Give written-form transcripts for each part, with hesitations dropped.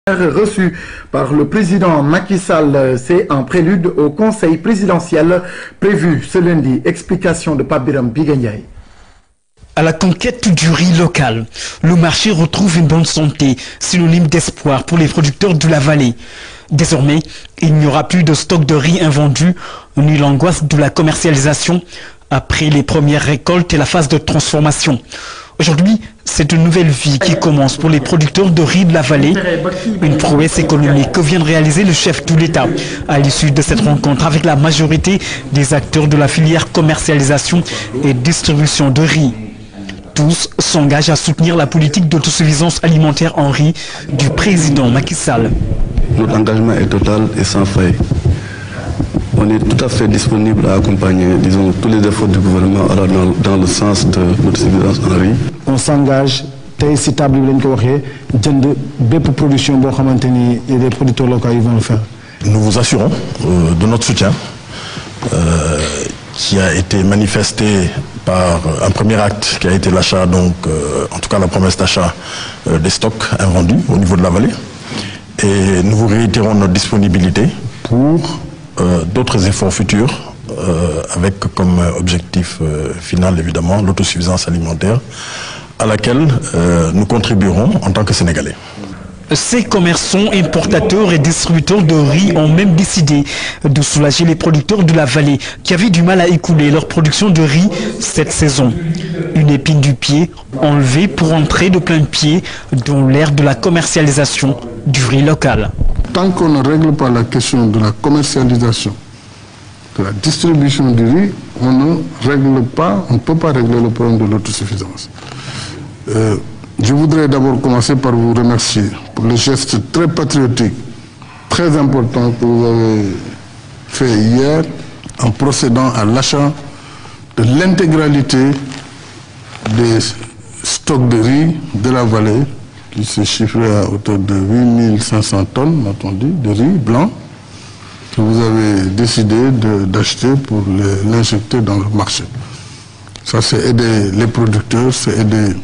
Reçu par le président Macky Sall, c'est un prélude au conseil présidentiel prévu ce lundi. Explication de Pape Biram Biganyaï. À la conquête du riz local, le marché retrouve une bonne santé, synonyme d'espoir pour les producteurs de la vallée. Désormais, il n'y aura plus de stock de riz invendu, ni l'angoisse de la commercialisation après les premières récoltes et la phase de transformation. Aujourd'hui, c'est une nouvelle vie qui commence pour les producteurs de riz de la vallée. Une prouesse économique que vient de réaliser le chef de l'État à l'issue de cette rencontre avec la majorité des acteurs de la filière commercialisation et distribution de riz. Tous s'engagent à soutenir la politique d'autosuffisance alimentaire en riz du président Macky Sall. Notre engagement est total et sans faille. On est tout à fait disponible à accompagner, disons, tous les efforts du gouvernement dans le sens de l'autosuffisance en riz. On s'engage, si table de production et des producteurs locaux ils vont le faire. Nous vous assurons de notre soutien qui a été manifesté par un premier acte qui a été l'achat, donc en tout cas la promesse d'achat des stocks invendus au niveau de la vallée. Et nous vous réitérons notre disponibilité pour d'autres efforts futurs avec comme objectif final évidemment l'autosuffisance alimentaire à laquelle nous contribuerons en tant que Sénégalais. Ces commerçants, importateurs et distributeurs de riz ont même décidé de soulager les producteurs de la vallée qui avaient du mal à écouler leur production de riz cette saison. Une épine du pied enlevée pour entrer de plein pied dans l'ère de la commercialisation du riz local. Tant qu'on ne règle pas la question de la commercialisation, de la distribution du riz, on ne peut pas régler le problème de l'autosuffisance. Je voudrais d'abord commencer par vous remercier pour le geste très patriotique, très important que vous avez fait hier en procédant à l'achat de l'intégralité des stocks de riz de la vallée qui se chiffrait à hauteur de 8500 tonnes, m'a-t-on dit, de riz blanc que vous avez décidé d'acheter pour l'injecter dans le marché. Ça, c'est aider les producteurs, c'est aider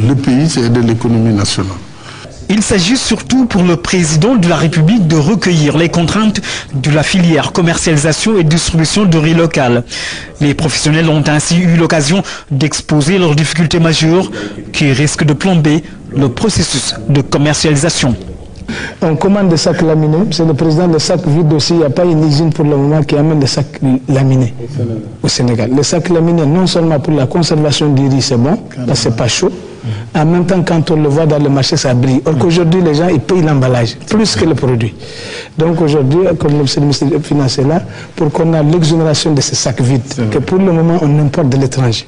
le pays, c'est aider l'économie nationale. Il s'agit surtout pour le président de la République de recueillir les contraintes de la filière commercialisation et distribution de riz local. Les professionnels ont ainsi eu l'occasion d'exposer leurs difficultés majeures qui risquent de plomber le processus de commercialisation. On commande des sacs laminés, c'est le président des sacs vides aussi, il n'y a pas une usine pour le moment qui amène des sacs laminés au Sénégal. Les sacs laminés, non seulement pour la conservation du riz, c'est bon, parce que c'est pas chaud. En même temps, quand on le voit dans le marché, ça brille. Or qu'aujourd'hui, les gens, ils payent l'emballage, plus que le produit. Donc aujourd'hui, comme le ministre des Finances est là, pour qu'on ait l'exonération de ces sacs vides, que pour le moment, on importe de l'étranger.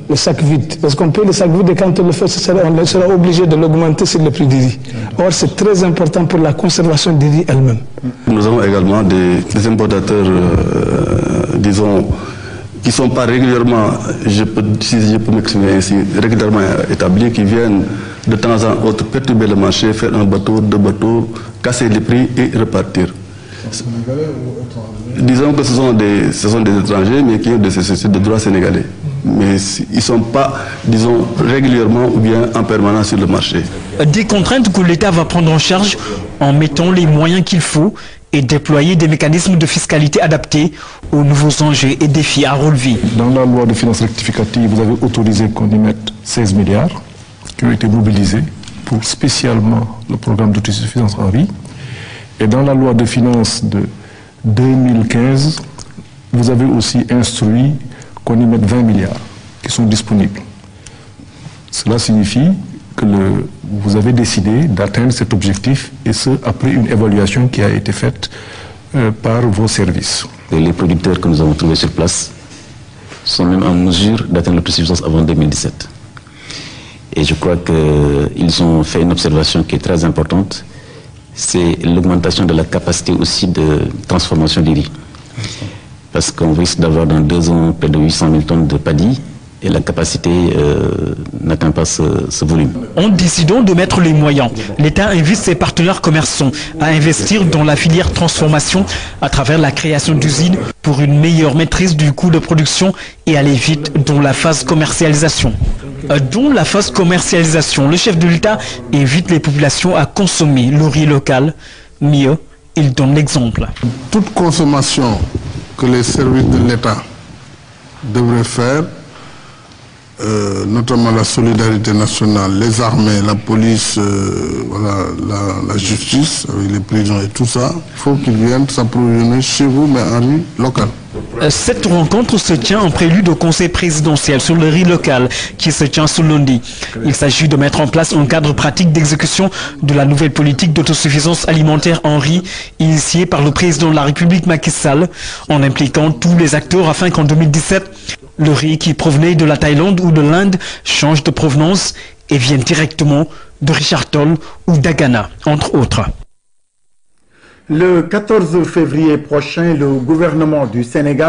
Le sac vide, parce qu'on paye le sac vide et quand on le fait, on sera obligé de l'augmenter sur le prix du riz. Or, c'est très important pour la conservation du riz elle-même. Nous avons également des importateurs, disons, qui ne sont pas régulièrement, si je peux m'exprimer ainsi, régulièrement établis, qui viennent de temps en autre perturber le marché, faire un bateau, deux bateaux, casser les prix et repartir. Disons que ce sont des étrangers, mais qui ont des sociétés de droit sénégalais. Mais ils ne sont pas, disons, régulièrement ou bien en permanence sur le marché. Des contraintes que l'État va prendre en charge en mettant les moyens qu'il faut et déployer des mécanismes de fiscalité adaptés aux nouveaux enjeux et défis à relever. Dans la loi de finances rectificative, vous avez autorisé qu'on y mette 16 milliards qui ont été mobilisés pour spécialement le programme d'autosuffisance en riz. Et dans la loi de finances de 2015, vous avez aussi instruit qu'on y mette 20 milliards qui sont disponibles. Cela signifie que vous avez décidé d'atteindre cet objectif et ce, après une évaluation qui a été faite par vos services. Et les producteurs que nous avons trouvés sur place sont même en mesure d'atteindre l'autosuffisance avant 2017. Et je crois qu'ils ont fait une observation qui est très importante, c'est l'augmentation de la capacité aussi de transformation du riz. Parce qu'on risque d'avoir dans 2 ans près de 800 000 tonnes de paddy et la capacité n'atteint pas ce volume. En décidant de mettre les moyens, l'État invite ses partenaires commerçants à investir dans la filière transformation à travers la création d'usines pour une meilleure maîtrise du coût de production et aller vite dans la phase commercialisation. Dans la phase commercialisation, le chef de l'État invite les populations à consommer le riz local. Mieux, il donne l'exemple. Toute consommation que les services de l'État devraient faire, notamment la solidarité nationale, les armées, la police, voilà, la justice, avec les prisons et tout ça, il faut qu'ils viennent s'approvisionner chez vous, mais en riz local. Cette rencontre se tient en prélude au conseil présidentiel sur le riz local qui se tient ce lundi. Il s'agit de mettre en place un cadre pratique d'exécution de la nouvelle politique d'autosuffisance alimentaire en riz initiée par le président de la République Macky Sall en impliquant tous les acteurs afin qu'en 2017, le riz qui provenait de la Thaïlande ou de l'Inde change de provenance et vienne directement de Richard Toll ou d'Agana, entre autres. Le 14 février prochain, le gouvernement du Sénégal